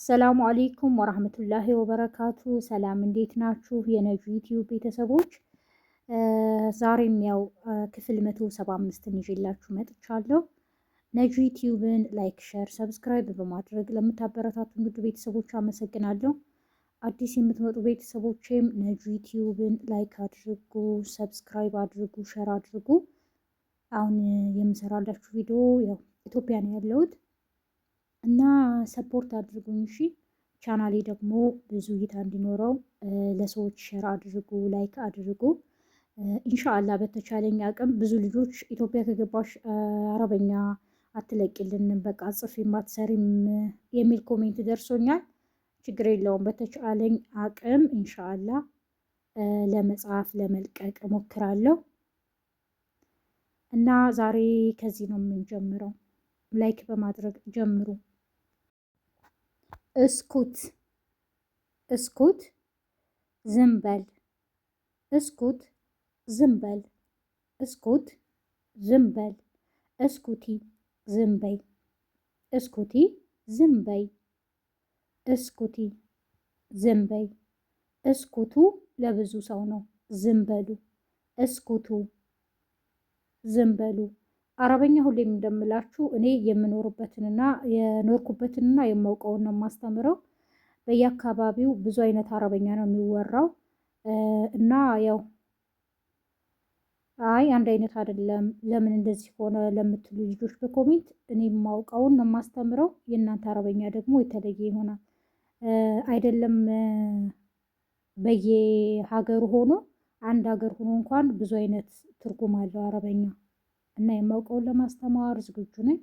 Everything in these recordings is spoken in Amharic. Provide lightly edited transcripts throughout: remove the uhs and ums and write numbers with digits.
አሰላሙ አሌይኩም ወራህመቱላሂ ወበረካቱ። ሰላም እንዴት ናችሁ? የነጁ ዩቲዩብ ቤተሰቦች ዛሬም ያው ክፍል 175ን ይዤላችሁ መጥቻለሁ። ነጁ ዩቲዩብን ላይክ፣ ሸር፣ ሰብስክራይብ በማድረግ ለምታበረታቱ ውድ ቤተሰቦች አመሰግናለሁ። አዲስ የምትመጡ ቤተሰቦችም ነጁ ዩቲዩብን ላይክ አድርጉ፣ ሰብስክራይብ አድርጉ፣ ሸር አድርጉ። አሁን የምሰራላችሁ ቪዲዮ ያው ኢትዮጵያ ነው ያለሁት እና ሰፖርት አድርጉኝ እሺ። ቻናሌ ደግሞ ብዙ እይታ እንዲኖረው ለሰዎች ሼር አድርጉ፣ ላይክ አድርጉ። ኢንሻአላህ በተቻለኝ አቅም ብዙ ልጆች ኢትዮጵያ ከገባሽ አረበኛ አትለቂልንም በቃ ጽፊም አትሰሪም የሚል ኮሜንት ደርሶኛል። ችግር የለውም በተቻለኝ አቅም ኢንሻአላህ ለመጻፍ ለመልቀቅ እሞክራለሁ እና ዛሬ ከዚህ ነው የምንጀምረው። ላይክ በማድረግ ጀምሩ። እስኩት እስኩት ዝም በል፣ እስኩት ዝም በል፣ እስኩት ዝም በል፣ እስኩቲ ዝም በይ፣ እስኩቲ ዝም በይ፣ እስኩቲ ዝም በይ። እስኩቱ ለብዙ ሰው ነው። ዝም በሉ፣ እስኩቱ ዝም በሉ። አረበኛ ሁሌም እንደምላችሁ እኔ የምኖርበትንና የኖርኩበትንና የማውቀውን ነው የማስተምረው። በየአካባቢው ብዙ አይነት አረበኛ ነው የሚወራው እና ያው አይ አንድ አይነት አይደለም ለምን እንደዚህ ሆነ ለምትሉ ልጆች በኮሜንት እኔ የማውቀውን ነው የማስተምረው። የእናንተ አረበኛ ደግሞ የተለየ ይሆናል። አይደለም በየሀገሩ ሆኖ አንድ ሀገር ሆኖ እንኳን ብዙ አይነት ትርጉም አለው አረበኛ እና የማውቀውን ለማስተማር ዝግጁ ነኝ።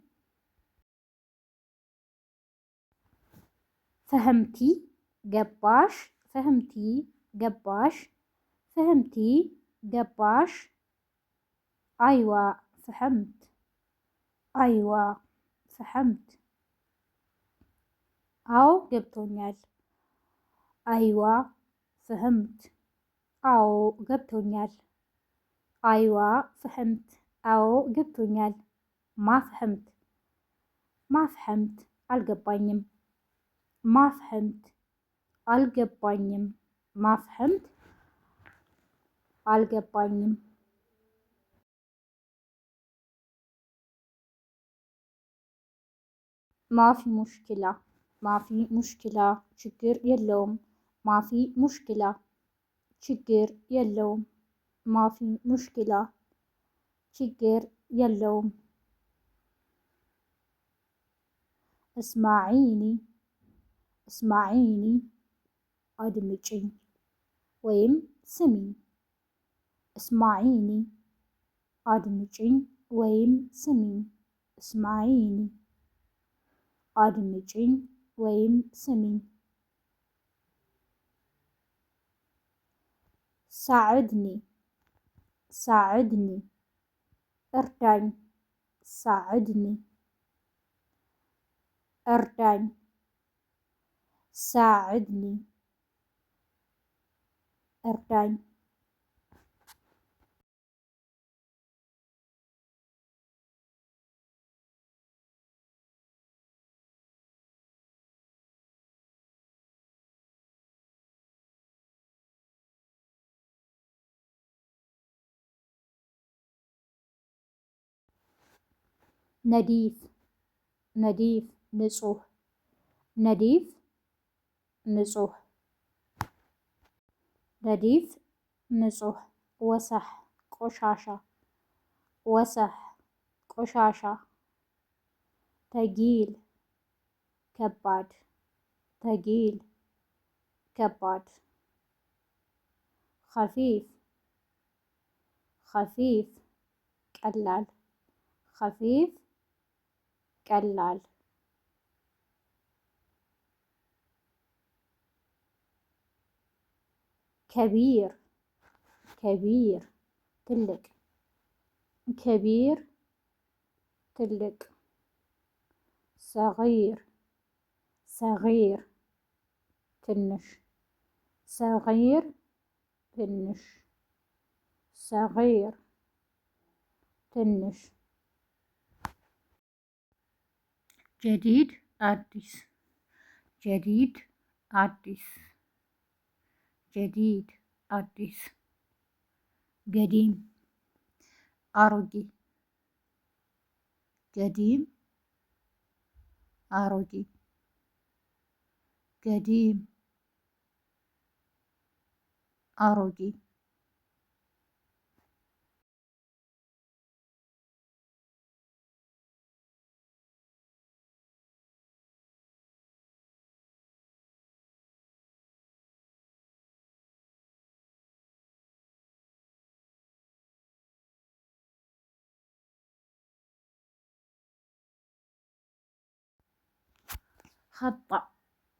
ፈህምቲ ገባሽ፣ ፈህምቲ ገባሽ፣ ፈህምቲ ገባሽ። አይዋ ፈህምት፣ አይዋ ፈህምት። አዎ ገብቶኛል። አይዋ ፈህምት፣ አዎ ገብቶኛል። አይዋ ፈህምት፣ አዎ ገብቶኛል። ማፍሐምት፣ ማፍሐምት አልገባኝም። ማፍሐምት አልገባኝም። ማፍሐምት አልገባኝም። ማፊ ሙሽኪላ፣ ማፊ ሙሽኪላ ችግር የለውም። ማፊ ሙሽኪላ ችግር የለውም። ማፊ ሙሽኪላ ችግር የለውም። እስማዒኒ፣ እስማዒኒ አድምጪኝ ወይም ስሚኝ። እስማዒኒ አድምጪኝ ወይም ስሚኝ። እስማዒኒ አድምጪኝ ወይም ስሚኝ። ሳዕድኒ፣ ሳዕድኒ እርዳኝ። ሳዕድኒ እርዳኝ። ሳዕድኒ እርዳኝ። ነዲፍ፣ ነዲፍ ንጹህ፣ ነዲፍ ንጹህ፣ ነዲፍ ንጹህ። ወሰሕ ቆሻሻ፣ ወሰሕ ቆሻሻ። ተጊል ከባድ፣ ተጊል ከባድ። ኸፊፍ፣ ኸፊፍ ቀላል፣ ኸፊፍ ቀላል። ከቢር፣ ከቢር ትልቅ፣ ከቢር ትልቅ። ሰጊር፣ ሰጊር ትንሽ፣ ሰጊር ትንሽ፣ ሰጊር ትንሽ። ጀዲድ አዲስ፣ ጀዲድ አዲስ፣ ጀዲድ አዲስ። ገዲም አሮጌ፣ ገዲም አሮጌ፣ ገዲም አሮጌ። ኸጣ፣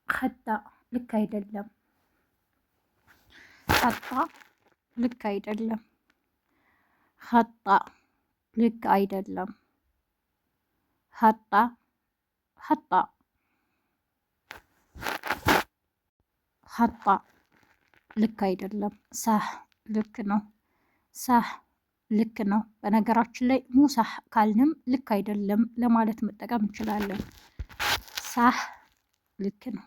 ኸጣ ልክ አይደለም። ኸጣ ልክ አይደለም። ኸጣ ልክ አይደለም። ኸጣ፣ ኸጣ፣ ኸጣ ልክ አይደለም። ሳህ ልክ ነው። ሳህ ልክ ነው። በነገራችን ላይ ሙሳህ ካልንም ልክ አይደለም ለማለት መጠቀም እንችላለን። ሳህ ልክ ነው።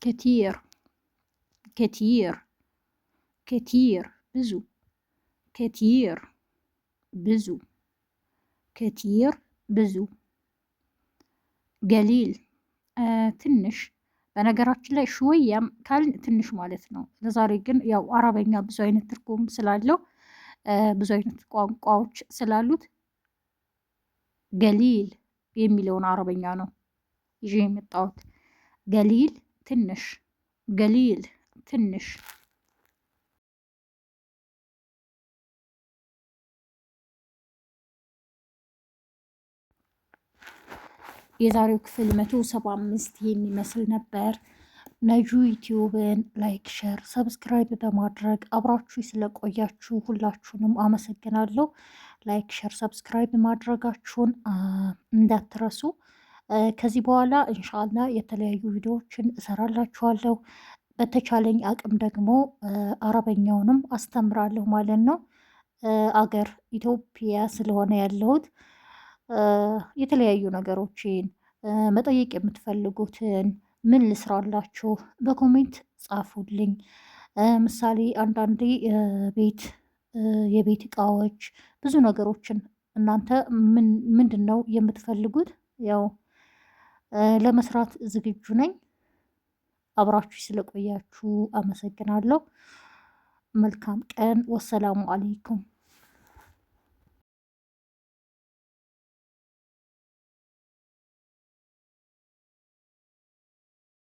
ከቲር፣ ከቲር፣ ከቲር ብዙ፣ ከቲር ብዙ፣ ከቲር ብዙ። ገሊል ትንሽ። በነገራችን ላይ ሽወያም ካልን ትንሽ ማለት ነው። ለዛሬ ግን ያው አረበኛ ብዙ አይነት ትርጉም ስላለው ብዙ አይነት ቋንቋዎች ስላሉት ገሊል የሚለውን አረበኛ ነው ይዤ የመጣሁት። ገሊል ትንሽ፣ ገሊል ትንሽ። የዛሬው ክፍል 175 የሚመስል ነበር። ነጁ ዩቲዩብን ላይክ፣ ሸር፣ ሰብስክራይብ በማድረግ አብራችሁ ስለቆያችሁ ሁላችሁንም አመሰግናለሁ። ላይክ፣ ሸር፣ ሰብስክራይብ ማድረጋችሁን እንዳትረሱ። ከዚህ በኋላ እንሻላ የተለያዩ ቪዲዮዎችን እሰራላችኋለሁ። በተቻለኝ አቅም ደግሞ አረበኛውንም አስተምራለሁ ማለት ነው። አገር ኢትዮጵያ ስለሆነ ያለሁት የተለያዩ ነገሮችን መጠየቅ የምትፈልጉትን ምን ልስራላችሁ በኮሜንት ጻፉልኝ። ምሳሌ አንዳንዴ የቤት እቃዎች ብዙ ነገሮችን እናንተ ምንድን ነው የምትፈልጉት? ያው ለመስራት ዝግጁ ነኝ። አብራችሁ ስለቆያችሁ አመሰግናለሁ። መልካም ቀን። ወሰላሙ አለይኩም።